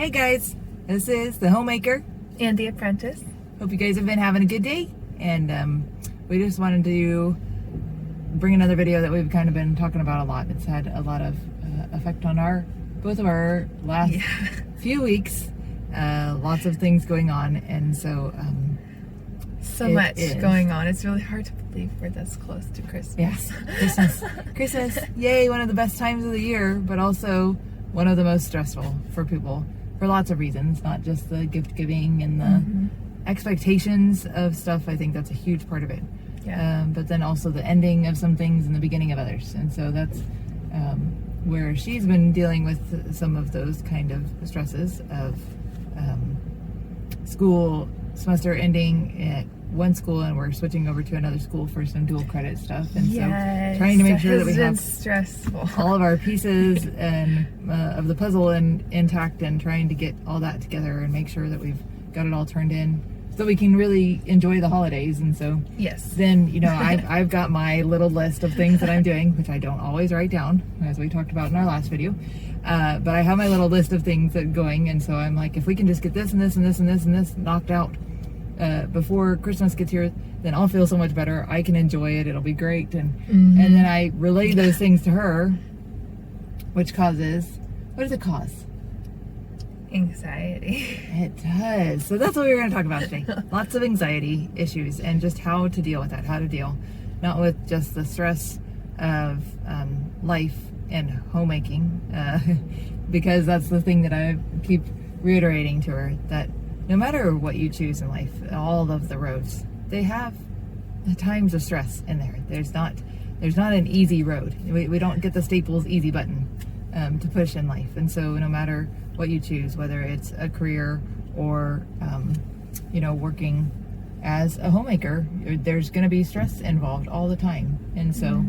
Hey guys, this is the Homemaker and the Apprentice. Hope you guys have been having a good day, and we just wanted to bring another video that we've kind of been talking about a lot. It's had a lot of effect on both of our last few weeks. Lots of things going on, and so so much going on. It's really hard to believe we're this close to Christmas. Yes, Christmas, yay! One of the best times of the year, but also one of the most stressful for people for lots of reasons. Not just the gift giving and the expectations of stuff. I think that's a huge part of it. Yeah. But then also the ending of some things and the beginning of others, and so that's where she's been dealing with some of those kind of stresses of school semester ending at one school, and we're switching over to another school for some dual credit stuff, and so trying to make sure that we have stressful. all of our pieces and of the puzzle intact, and trying to get all that together and make sure that we've got it all turned in so we can really enjoy the holidays. And so then I've got my little list of things that I'm doing, which I don't always write down, as we talked about in our last video, but I have my little list of things that going, and so I'm like, if we can just get this and this and this and this and this knocked out before Christmas gets here, then I'll feel so much better. I can enjoy it. It'll be great. And then I relay those things to her, which causes, what does it cause? Anxiety. It does. So that's what we're going to talk about today. Lots of anxiety issues and just how to deal with that. How to deal not with just the stress of life and homemaking, because that's the thing that I keep reiterating to her, that no matter what you choose in life, all of the roads, they have times of stress in there. There's not an easy road. We don't get the Staples easy button to push in life. And so no matter what you choose, whether it's a career or working as a homemaker, there's going to be stress involved all the time. And so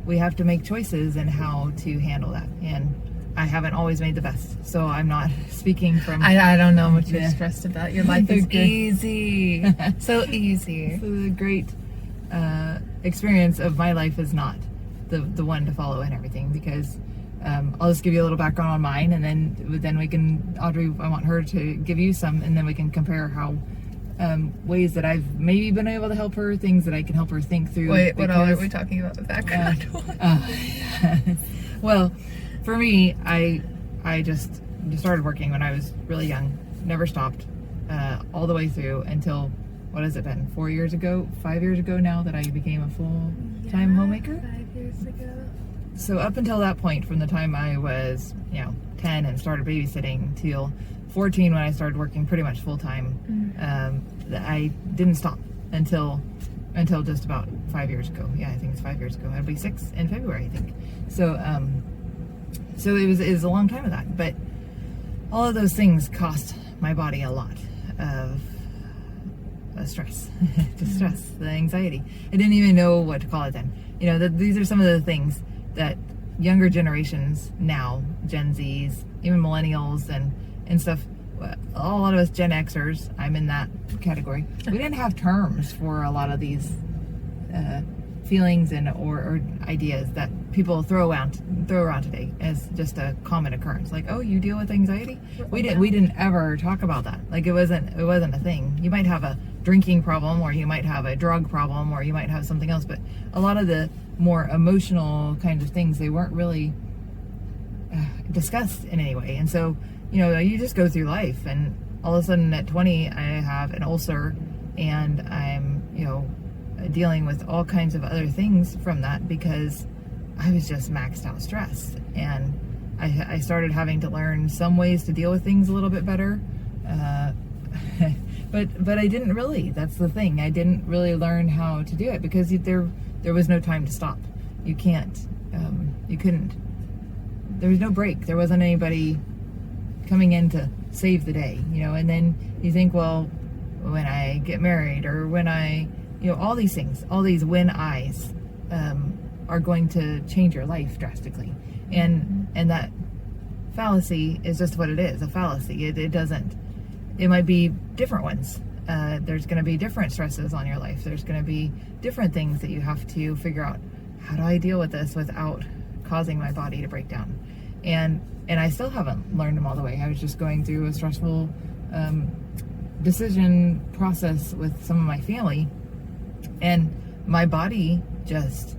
we have to make choices in how to handle that. And I haven't always made the best, so I'm not speaking from... I don't know what you're stressed about. Your life is easy. So easy. So the great experience of my life is not the one to follow and everything, because I'll just give you a little background on mine, and then we can, Audrey, I want her to give you some, and then we can compare how ways that I've maybe been able to help her, things that I can help her think through. Wait, what all are we talking about? The background? Well, for me, I just started working when I was really young, never stopped, all the way through until, what has it been, 5 years ago now that I became a full-time homemaker? 5 years ago. So up until that point, from the time I was 10 and started babysitting till 14 when I started working pretty much full-time, I didn't stop until just about 5 years ago. Yeah, I think it's 5 years ago. It'll be 6 in February, I think. So it was a long time of that, but all of those things cost my body a lot of stress, the anxiety. I didn't even know what to call it then. These are some of the things that younger generations now, Gen Zs, even millennials and stuff, a lot of us Gen Xers, I'm in that category, we didn't have terms for a lot of these feelings or ideas that people throw around today as just a common occurrence. Like, oh, you deal with anxiety? We didn't ever talk about that. Like, it wasn't a thing. You might have a drinking problem, or you might have a drug problem, or you might have something else, but a lot of the more emotional kinds of things, they weren't really discussed in any way. And so you just go through life, and all of a sudden at 20 I have an ulcer, and I'm dealing with all kinds of other things from that, because I was just maxed out stressed, and I started having to learn some ways to deal with things a little bit better, but I didn't really. That's the thing, I didn't really learn how to do it, because there was no time to stop. You couldn't, there was no break. There wasn't anybody coming in to save the day, and then you think, well, when I get married, or when I all these things, all these when I's are going to change your life drastically, and that fallacy is just what it is, a fallacy. It doesn't. It might be different ones. There's going to be different stresses on your life. There's going to be different things that you have to figure out. How do I deal with this without causing my body to break down? and I still haven't learned them all the way. I was just going through a stressful decision process with some of my family, and my body just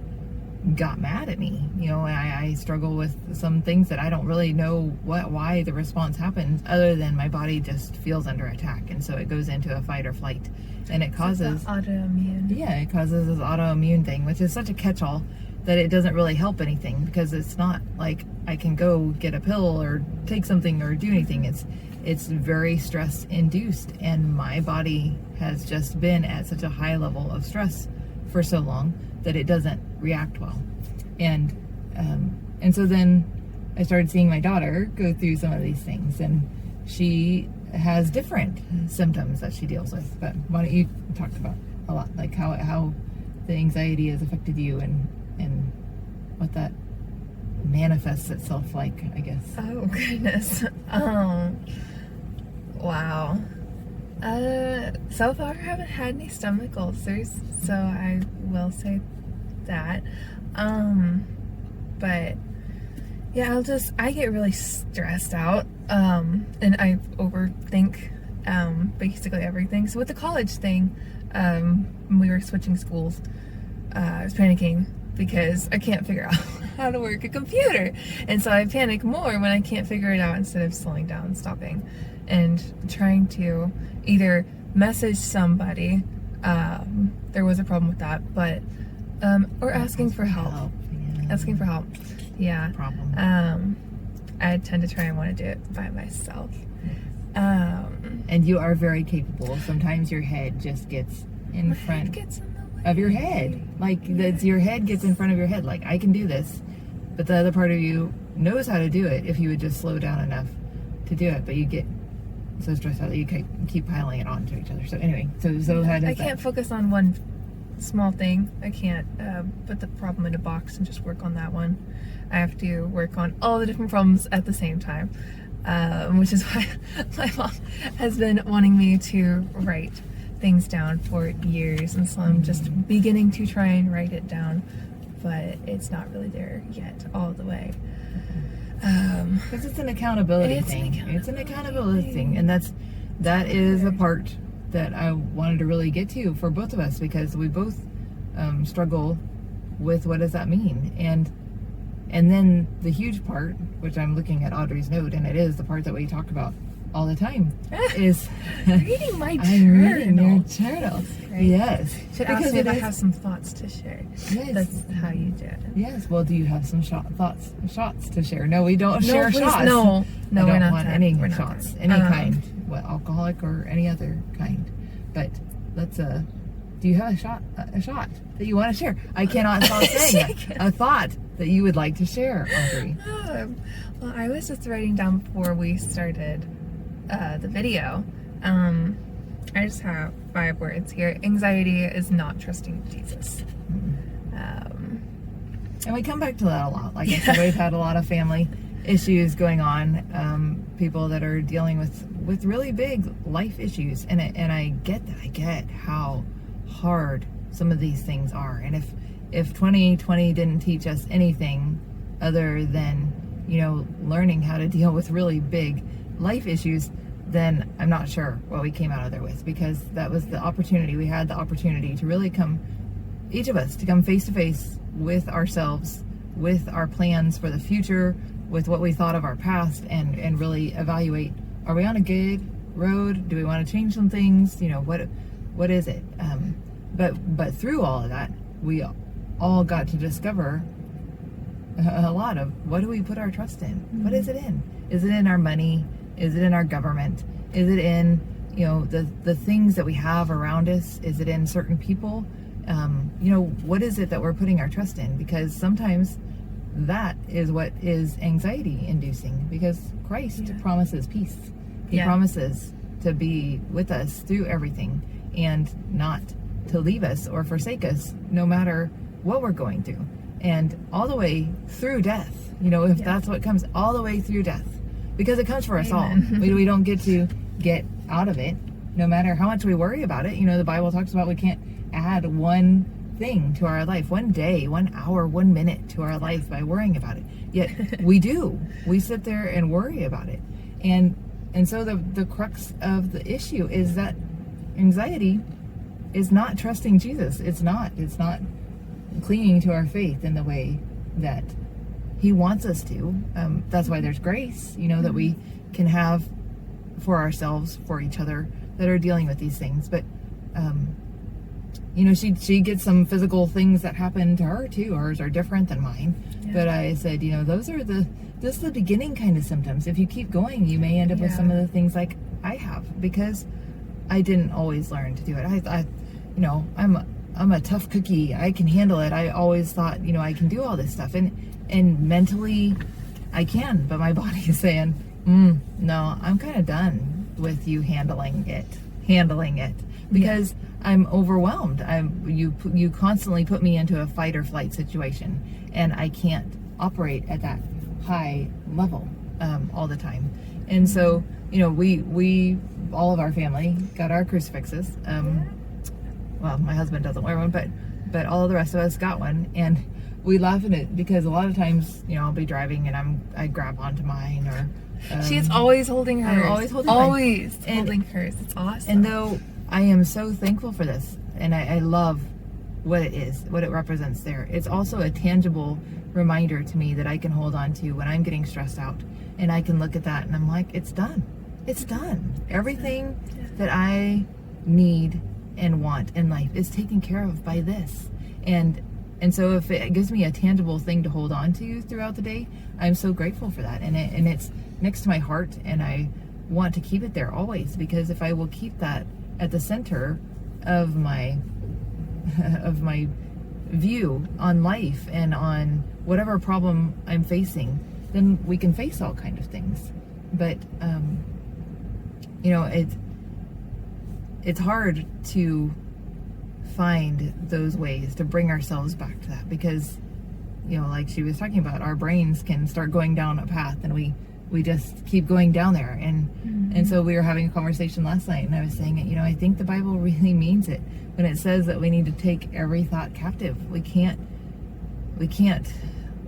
got mad at me, and I struggle with some things that I don't really know why the response happens, other than my body just feels under attack, and so it goes into a fight or flight, and it causes autoimmune. Yeah, it causes this autoimmune thing, which is such a catch-all that it doesn't really help anything, because it's not like I can go get a pill or take something or do anything. It's very stress induced, and my body has just been at such a high level of stress for so long that it doesn't react well. And so then I started seeing my daughter go through some of these things, and she has different symptoms that she deals with. But why don't you talk about a lot, like how the anxiety has affected you and what that manifests itself like, I guess. Oh goodness. Wow. So far I haven't had any stomach ulcers, so I will say that. But yeah, I get really stressed out, and I overthink basically everything. So with the college thing, when we were switching schools, I was panicking because I can't figure out how to work a computer, and so I panic more when I can't figure it out, instead of slowing down and stopping and trying to either message somebody. There was a problem with that, but or asking for help. Yeah. Asking for help. Yeah. Problem. I tend to try and want to do it by myself. And you are very capable. Sometimes your head just gets in front of your head. Like, that's your head gets in front of your head. Like, I can do this. But the other part of you knows how to do it if you would just slow down enough to do it. But you get so stressed out that you keep piling it onto each other. So anyway, so how does I can't focus on one small thing. I can't put the problem in a box and just work on that one. I have to work on all the different problems at the same time, which is why my mom has been wanting me to write things down for years, and so I'm just beginning to try and write it down, but it's not really there yet all the way. Because it's an accountability thing. It's an accountability thing, and that is a part that I wanted to really get to for both of us, because we both struggle with what does that mean, and then the huge part, which I'm looking at Audrey's note, and it is the part that we talk about all the time, is reading my journal. I'm reading your journal. Yes. Should ask me if I have some thoughts to share. Yes. That's how you do it. Yes. Well, do you have some shots to share? No, we don't share please, shots. No, I we're don't not want that. any We're shots, not any kind, alcoholic or any other kind. But let's do you have a shot that you want to share? I cannot stop saying it. A thought that you would like to share, Audrey. Well, I was just writing down before we started the video. I just have 5 words here. Anxiety is not trusting Jesus. And we come back to that a lot. Like I said, we've had a lot of family issues going on, people that are dealing with really big life issues, and I get that. I get how hard some of these things are, and if 2020 didn't teach us anything other than learning how to deal with really big life issues, then I'm not sure what we came out of there with, because that was the opportunity. We had the opportunity to really come, each of us, to come face to face with ourselves, with our plans for the future, with what we thought of our past, and really evaluate, are we on a good road? Do we want to change some things? What is it? But through all of that, we all got to discover a lot of, what do we put our trust in? Mm-hmm. What is it in? Is it in our money? Is it in our government? Is it in the things that we have around us? Is it in certain people? What is it that we're putting our trust in? Because sometimes that is what is anxiety inducing, because Christ promises peace. He promises to be with us through everything, and not to leave us or forsake us, no matter what we're going through, and all the way through death. If that's what comes, all the way through death, because it comes for us all. We don't get to get out of it, no matter how much we worry about it. The Bible talks about we can't add one thing to our life, 1 day, 1 hour, 1 minute to our life by worrying about it. Yet we do. We sit there and worry about it. And so the crux of the issue is that anxiety is not trusting Jesus. It's not clinging to our faith in the way that he wants us to. That's why there's grace, that we can have for ourselves, for each other, that are dealing with these things. But she gets some physical things that happen to her too. Hers are different than mine. Yeah. But I said, those are just the beginning kind of symptoms. If you keep going, you may end up with some of the things like I have, because I didn't always learn to do it. I'm a tough cookie. I can handle it. I always thought, I can do all this stuff, and mentally I can, but my body is saying, no, I'm kind of done with you handling it, because I'm overwhelmed. You constantly put me into a fight or flight situation, and I can't operate at that high level all the time. And so, we all of our family got our crucifixes. Well, my husband doesn't wear one, but all of the rest of us got one, and we laugh at it because a lot of times, I'll be driving and I grab onto mine, or she's always holding hers. I'm always holding holding hers. It's awesome. And though I am so thankful for this, and I love what it is, what it represents there, it's also a tangible reminder to me that I can hold on to when I'm getting stressed out, and I can look at that and I'm like, it's done. Everything that I need and want in life is taken care of by this. And so if it gives me a tangible thing to hold on to throughout the day, I'm so grateful for that. And it's next to my heart, and I want to keep it there always, because if I will keep that at the center of my view on life and on whatever problem I'm facing, then we can face all kind of things. But it's hard to find those ways to bring ourselves back to that, because like she was talking about, our brains can start going down a path, and we just keep going down there. And so we were having a conversation last night, and I was saying it, I think the Bible really means it when it says that we need to take every thought captive. We can't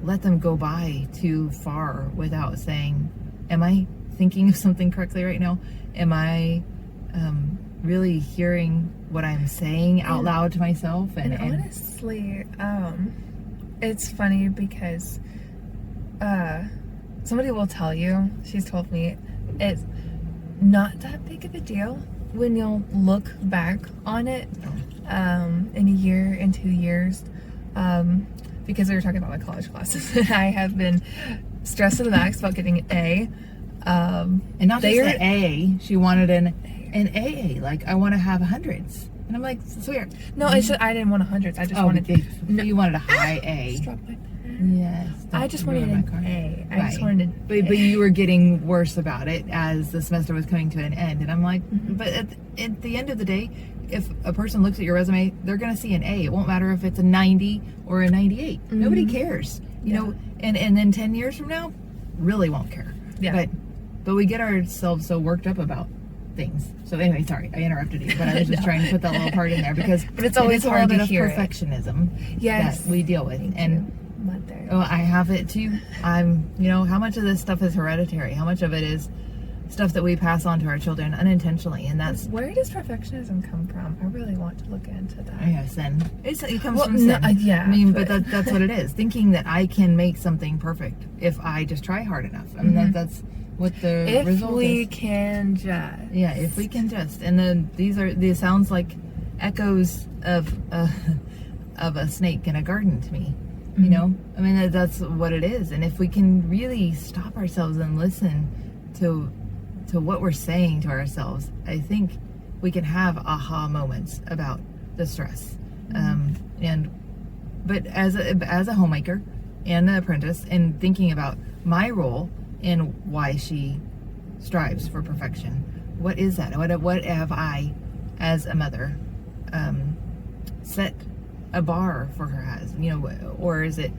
let them go by too far without saying, am I thinking of something correctly right now? Am I really hearing what I'm saying out loud to myself? And honestly, it's funny because somebody will tell you, she's told me, it's not that big of a deal when you'll look back on it in a year, in 2 years, because we were talking about my college classes, and I have been stressed to the max about getting an A. And not just an A, she wanted an AA, like I want to have hundreds. And I'm like, swear. No, I didn't want hundreds. I just wanted. You wanted a high A. Struck my pen. Yes. I just wanted an A. I just wanted. But you were getting worse about it as the semester was coming to an end, and I'm like, but at the end of the day, if a person looks at your resume, they're going to see an A. It won't matter if it's a 90 or a 98. Nobody cares, you know. And then 10 years from now, really won't care. Yeah. But we get ourselves so worked up about things. So anyway, sorry, I interrupted you, but I was just trying to put that little part in there because but it's always hard to hear of perfectionism that we deal with. Mother. Oh, I have it too. How much of this stuff is hereditary? How much of it is stuff that we pass on to our children unintentionally? And that's where does perfectionism come from? I really want to look into that. Yeah, sin. It comes from sin. Yeah. I mean, but that's what it is. Thinking that I can make something perfect if I just try hard enough. I mean, that's what the result is. If we can just. Yeah, if we can just. And then these sounds like echoes of a snake in a garden to me. You know, I mean, that's what it is. And if we can really stop ourselves and listen to what we're saying to ourselves, I think we can have aha moments about the stress. But as a homemaker and an apprentice, and thinking about my role and why she strives for perfection, what is that? What have I, as a mother, set a bar for her as, or is it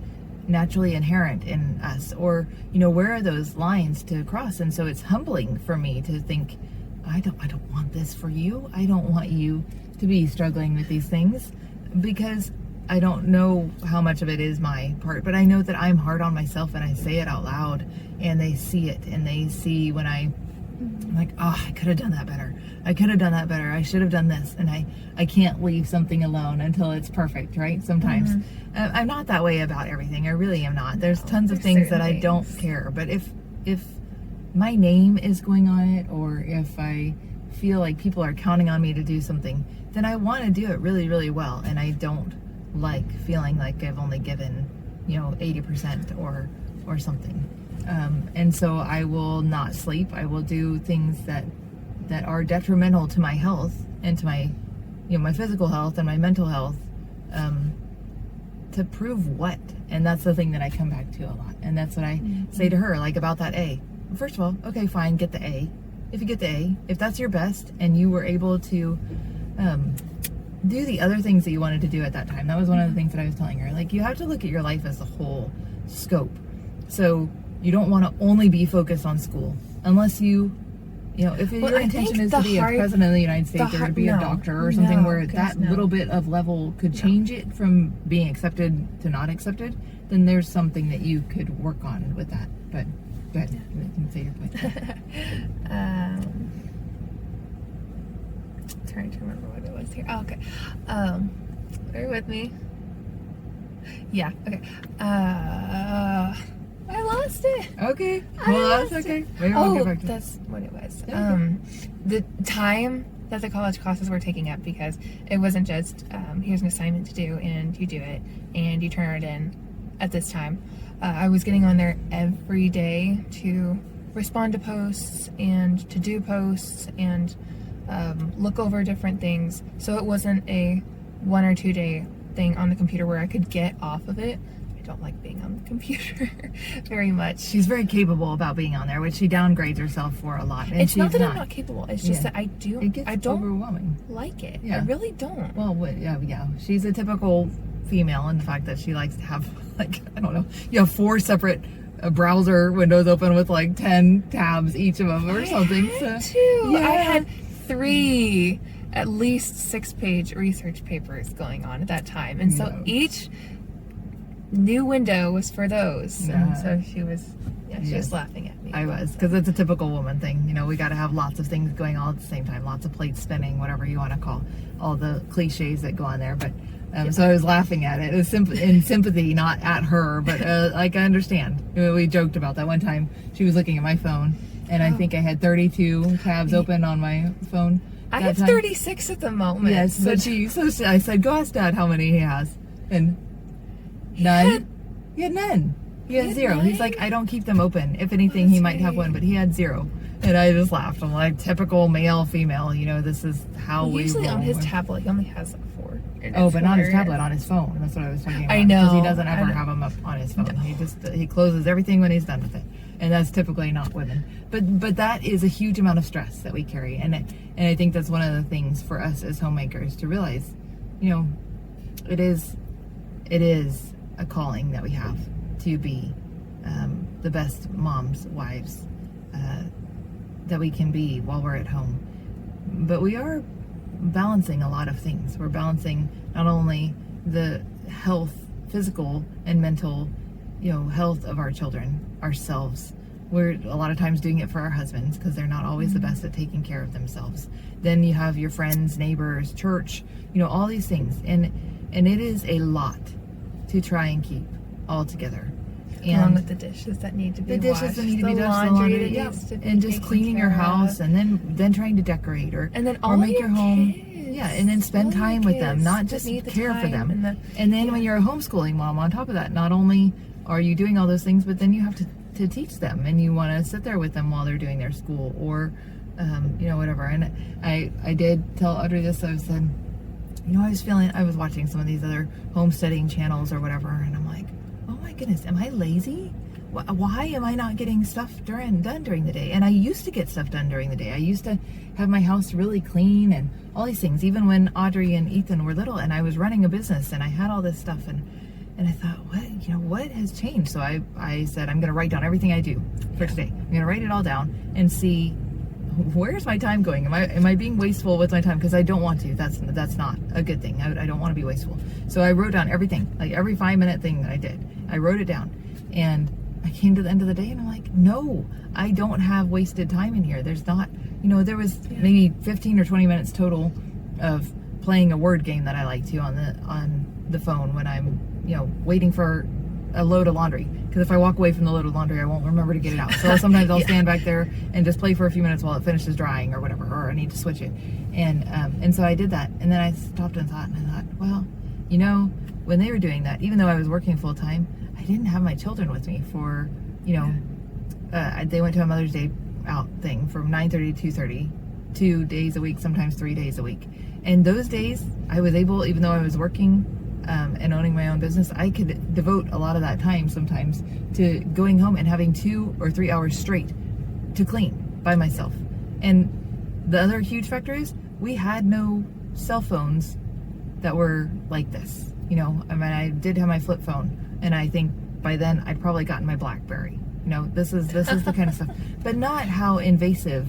naturally inherent in us, or where are those lines to cross? And so it's humbling for me to think, I don't want this for you. I don't want you to be struggling with these things, because I don't know how much of it is my part, but I know that I'm hard on myself, and I say it out loud, and they see it, and they see when I'm like, oh, I could have done that better. I could have done that better. I should have done this. And I can't leave something alone until it's perfect, right? Sometimes. I'm not that way about everything. I really am not. There's tons of things that I don't care. But if my name is going on it, or if I feel like people are counting on me to do something, then I want to do it really, really well. And I don't like feeling like I've only given, 80% or something. And so I will not sleep. I will do things that are detrimental to my health and to my, my physical health and my mental health, to prove what? And that's the thing that I come back to a lot. And that's what I say to her, like about that A. First of all, okay, fine, get the A. If you get the A, if that's your best and you were able to do the other things that you wanted to do at that time, that was one of the things that I was telling her. Like, you have to look at your life as a whole scope. So you don't want to only be focused on school unless you, if your intention is to be a president of the United States or to be a doctor or something where that little bit of level could change it from being accepted to not accepted, then there's something that you could work on with that. But go ahead, you can say your point. Trying to remember what it was here. Oh, okay. Bear with me. Yeah, okay. I lost it. Okay. Well, that's okay. Maybe we'll get back to it. That's what it was. Okay. The time that the college classes were taking up, because it wasn't just here's an assignment to do and you do it and you turn it in at this time. I was getting on there every day to respond to posts and to do posts and look over different things. So it wasn't a 1 or 2 day thing on the computer where I could get off of it. I don't like being on the computer very much. She's very capable about being on there, which she downgrades herself for a lot. And it's not that I'm not capable. It's just that I don't overwhelming. Like it. Yeah. I really don't. Well, yeah. She's a typical female in the fact that she likes to have, like, I don't know, you have 4 separate browser windows open with like 10 tabs each of them or something. Yeah. I had 3 at least 6-page research papers going on at that time, and so each new window was for those. And so she was laughing at me. I was, because it's a typical woman thing. We got to have lots of things going on at the same time, lots of plates spinning, whatever you want to call all the cliches that go on there. But so I was laughing at it. It was in sympathy, not at her, but like, I understand. We joked about that one time. She was looking at my phone, and I think I had 32 tabs open on my phone. I have 36 at the moment. Yes, but so I said, go ask Dad how many he has, and none. He had none. He had 0. He's like, I don't keep them open. If anything, he might have one, but he had 0. And I just laughed. I'm like, typical male, female. This is how we usually roll. On his tablet, he only has 4. But not his tablet, on his phone. That's what I was talking about. I know. Because he doesn't ever have them up on his phone. No. He closes everything when he's done with it. And that's typically not women. But that is a huge amount of stress that we carry. And I think that's one of the things for us as homemakers to realize, it is a calling that we have to be the best moms, wives that we can be while we're at home. But we are balancing a lot of things. We're balancing not only the health, physical and mental, health of our children, ourselves. We're a lot of times doing it for our husbands because they're not always the best at taking care of themselves. Then you have your friends, neighbors, church, all these things. And it is a lot to try and keep all together. And along with the dishes that need to be washed, the laundry that needs to be and just cleaning your house, and then trying to decorate or make your home. Yeah, and then spend time with them, not just care for them. And then when you're a homeschooling mom, on top of that, not only are you doing all those things, but then you have to teach them, and you want to sit there with them while they're doing their school or whatever. And I did tell Audrey this. I said, I was watching some of these other homesteading channels or whatever, and I'm like, oh my goodness, am I lazy? Why am I not getting stuff done during the day? And I used to get stuff done during the day. I used to have my house really clean and all these things, even when Audrey and Ethan were little, and I was running a business and I had all this stuff, and I thought, what has changed? So I said, I'm going to write down everything I do for today. I'm going to write it all down and see where's my time going? Am I being wasteful with my time? Because I don't want to. That's not a good thing. I don't want to be wasteful. So I wrote down everything, like every 5-minute thing that I did. I wrote it down, and I came to the end of the day, and I'm like, no, I don't have wasted time in here. There's not, there was maybe 15 or 20 minutes total of playing a word game that I like to on the phone when I'm, waiting for a load of laundry. Because if I walk away from the load of laundry, I won't remember to get it out. So sometimes I'll stand back there and just play for a few minutes while it finishes drying or whatever, or I need to switch it. And so I did that. And then I stopped and thought, well, when they were doing that, even though I was working full time, I didn't have my children with me for, they went to a Mother's Day out thing from 9:30 to 2:30, 2 days a week, sometimes 3 days a week. And those days I was able, even though I was working and owning my own business, I could devote a lot of that time sometimes to going home and having 2 or 3 hours straight to clean by myself. And the other huge factor is we had no cell phones that were like this. I did have my flip phone, and I think by then I'd probably gotten my BlackBerry. This is the kind of stuff, but not how invasive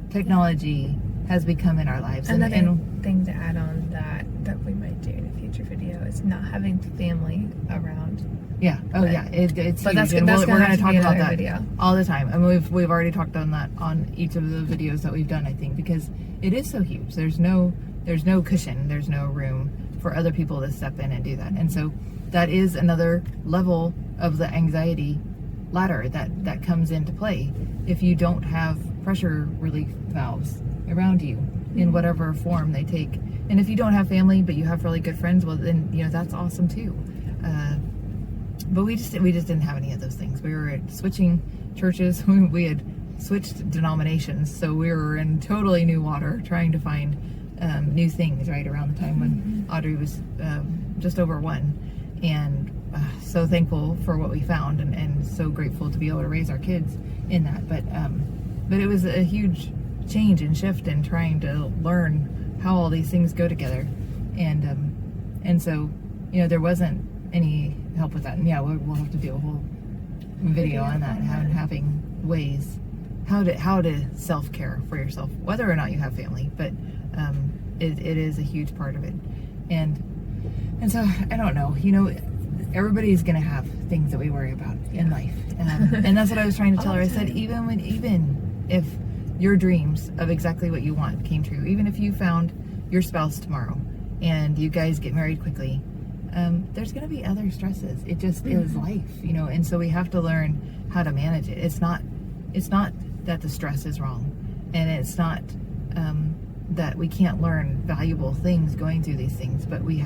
technology has become in our lives. Another thing to add on that we might do in a future video is not having family around. Yeah. Oh, yeah. It's but huge. that's We're going to talk about that video all the time. And we've already talked on that on each of the videos that we've done, I think, because it is so huge. There's no cushion. There's no room for other people to step in and do that. And so that is another level of the anxiety ladder that comes into play if you don't have pressure relief valves around you in whatever form they take. And if you don't have family but you have really good friends, well then that's awesome too. But we just didn't have any of those things. We were switching churches. We had switched denominations, so we were in totally new water trying to find new things right around the time when Audrey was just over 1. And so thankful for what we found, and so grateful to be able to raise our kids in that. But it was a huge change and shift in trying to learn how all these things go together. And so there wasn't any help with that. And yeah, we'll have to do a whole video on that, having ways how to self-care for yourself, whether or not you have family. But it is a huge part of it. And so I don't know, everybody's gonna have things that we worry about in life, and that's what I was trying to tell her. I said, even if your dreams of exactly what you want came true, even if you found your spouse tomorrow and you guys get married quickly, there's gonna be other stresses. It just is life, and so we have to learn how to manage it. It's not that the stress is wrong, and it's not that we can't learn valuable things going through these things, but we do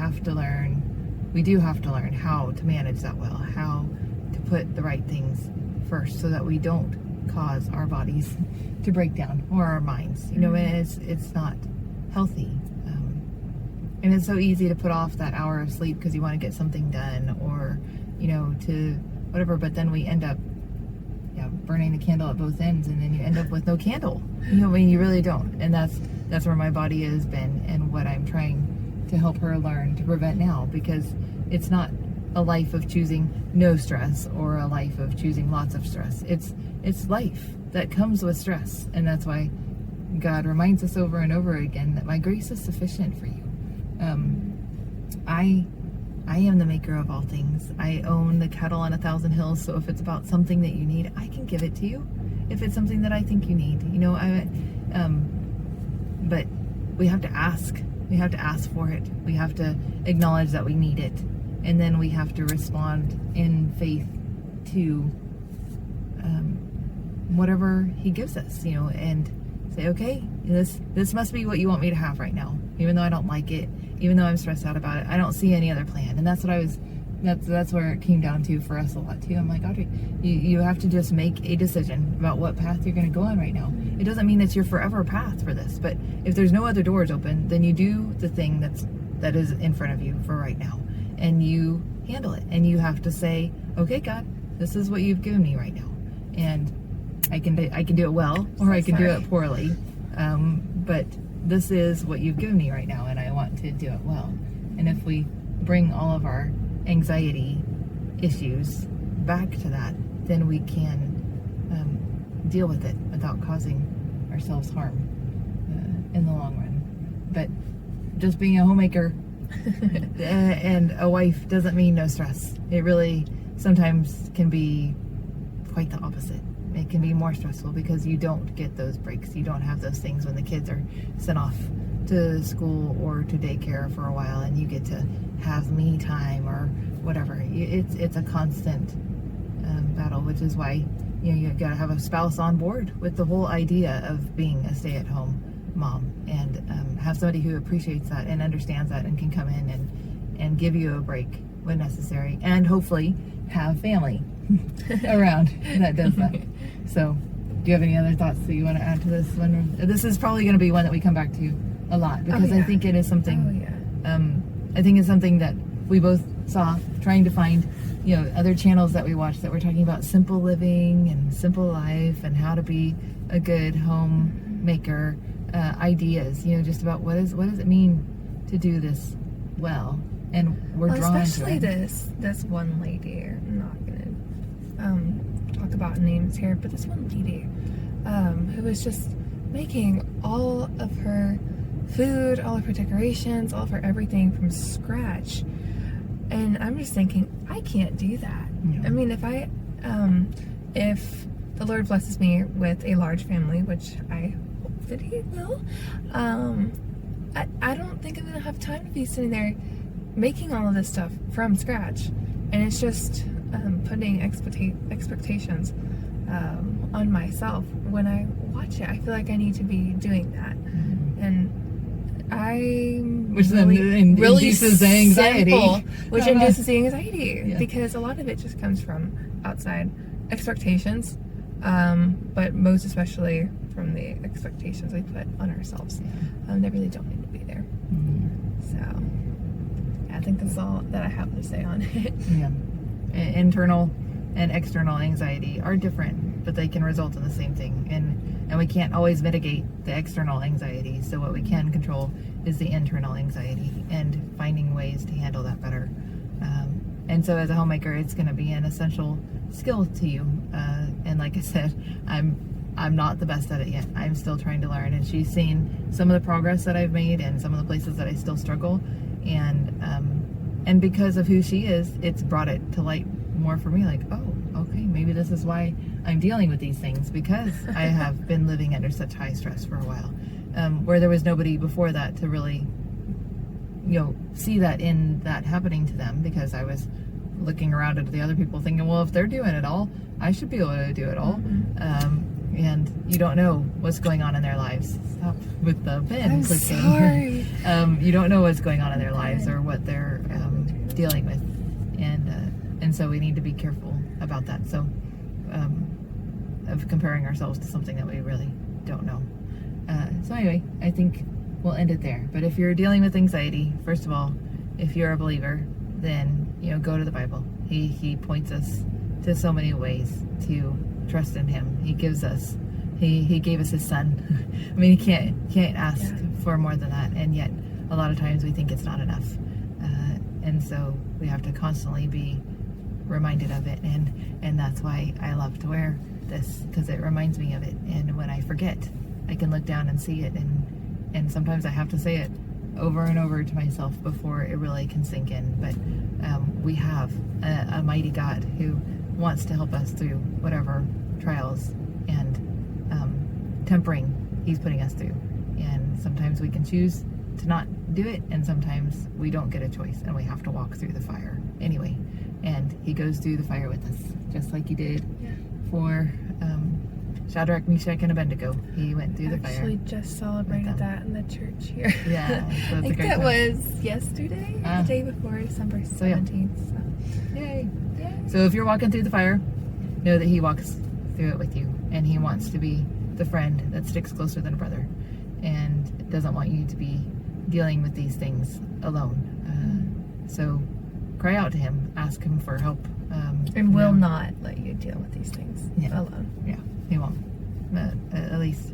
have to learn how to manage that well, how to put the right things first so that we don't cause our bodies to break down, or our minds, and it's not healthy. And it's so easy to put off that hour of sleep because you want to get something done, or to whatever, but then we end up burning the candle at both ends, and then you end up with no candle. You really don't. And that's where my body has been, and what I'm trying to help her learn to prevent now, because it's not a life of choosing no stress or a life of choosing lots of stress. It's life that comes with stress, and that's why God reminds us over and over again that my grace is sufficient for you. I am the maker of all things. I own the cattle on 1,000 hills, so if it's about something that you need, I can give it to you. If it's something that I think you need, but we have to ask. We have to ask for it. We have to acknowledge that we need it, and then we have to respond in faith to whatever He gives us, and say, okay, this must be what you want me to have right now, even though I don't like it, even though I'm stressed out about it. I don't see any other plan. And that's what that's where it came down to for us a lot too. I'm like, Audrey, you have to just make a decision about what path you're going to go on right now. It doesn't mean it's your forever path for this, but if there's no other doors open, then you do the thing that is in front of you for right now, and you handle it. And you have to say, okay, God, this is what you've given me right now, and I can do it well, or I can do it poorly, but this is what you've given me right now, and I want to do it well. And if we bring all of our anxiety issues back to that, then we can deal with it without causing ourselves harm in the long run. But just being a homemaker and a wife doesn't mean no stress. It really sometimes can be quite the opposite. It can be more stressful because you don't get those breaks. You don't have those things when the kids are sent off to school or to daycare for a while, and you get to have me time or whatever. It's a constant battle, which is why you got to have a spouse on board with the whole idea of being a stay-at-home mom, and have somebody who appreciates that and understands that and can come in and give you a break when necessary, and hopefully have family around that does that. So, do you have any other thoughts that you want to add to this one? This is probably going to be one that we come back to a lot, because I think it is something. I think it's something that we both saw trying to find, other channels that we watch that were talking about simple living and simple life and how to be a good homemaker. Ideas, just about what does it mean to do this well, and we're drawn especially to it. this one lady. I'm not gonna talk about names here, but this one lady who was just making all of her food, all of her decorations, all of her everything from scratch, and I'm just thinking, I can't do that. I mean, if the Lord blesses me with a large family, which I that he will, I don't think I'm gonna have time to be sitting there making all of this stuff from scratch, and it's just putting expectations on myself. When I watch it, I feel like I need to be doing that, and which really induces anxiety, which induces the anxiety, because a lot of it just comes from outside expectations, but most especially from the expectations we put on ourselves. They really don't need to be there. So I think that's all that I have to say on it. Internal and external anxiety are different, but they can result in the same thing, and we can't always mitigate the external anxiety. So what we can control is the internal anxiety, and finding ways to handle that better. And so as a homemaker, it's going to be an essential skill to you, and like I said, I'm not the best at it yet. I'm still trying to learn, and she's seen some of the progress that I've made and some of the places that I still struggle, and because of who she is, it's brought it to light more for me, like, oh, okay, maybe this is why I'm dealing with these things, because I have been living under such high stress for a while, where there was nobody before that to really see that in that happening to them, because I was looking around at the other people thinking, well, if they're doing it all, I should be able to do it all. And you don't know what's going on in their lives. Stop with the pen I'm clicking. sorry. You don't know what's going on in their lives or what they're dealing with, and so we need to be careful about that. So of comparing ourselves to something that we really don't know. So anyway, I think we'll end it there. But if you're dealing with anxiety, first of all, if you're a believer, then go to the Bible. He points us to so many ways to trust in Him. He gives us, He gave us His Son. I mean, He can't ask for more than that, and yet a lot of times we think it's not enough, and so we have to constantly be reminded of it, and that's why I love to wear this, because it reminds me of it. And when I forget, I can look down and see it, and sometimes I have to say it over and over to myself before it really can sink in. But we have a mighty God who wants to help us through whatever trials and tempering He's putting us through. And sometimes we can choose to not do it, and sometimes we don't get a choice, and we have to walk through the fire anyway. And He goes through the fire with us, just like He did for Shadrach, Meshach, and Abednego. He went through the fire. Actually, just celebrated that in the church here. Yeah, so I think that was yesterday, the day before, December 17th. So. Yay! So if you're walking through the fire, know that He walks through it with you, and He wants to be the friend that sticks closer than a brother, and doesn't want you to be dealing with these things alone. So cry out to Him, ask Him for help, and will not let you deal with these things alone. Yeah, He won't. At least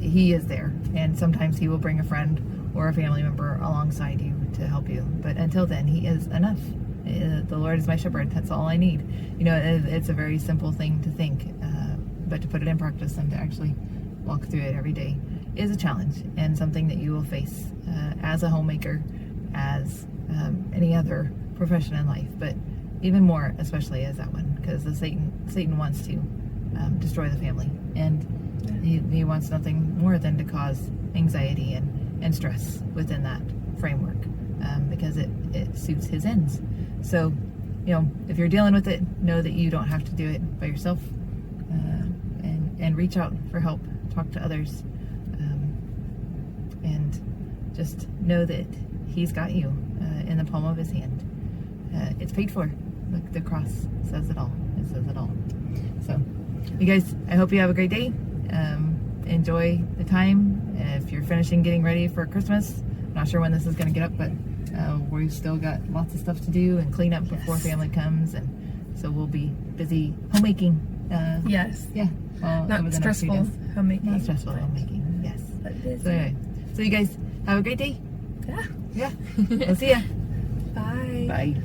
He is there, and sometimes He will bring a friend or a family member alongside you to help you. But until then, He is enough. The Lord is my shepherd. That's all I need. It's a very simple thing to think, but to put it in practice and to actually walk through it every day is a challenge and something that you will face as a homemaker, as any other profession in life, but even more especially as that one, because Satan wants to destroy the family, and he wants nothing more than to cause anxiety and stress within that framework, because it suits his ends. So, if you're dealing with it, know that you don't have to do it by yourself, and reach out for help, talk to others, and just know that he's got you in the palm of his hand. It's paid for. Look, the cross says it all. It says it all. So, you guys, I hope you have a great day. Enjoy the time. If you're finishing getting ready for Christmas, I'm not sure when this is going to get up, but we've still got lots of stuff to do and clean up before family comes, and so we'll be busy homemaking. Yes. Yeah. Not stressful homemaking. Not stressful homemaking. Yes. But busy. So anyway, so you guys have a great day. Yeah. Yeah. We'll see ya. Bye. Bye.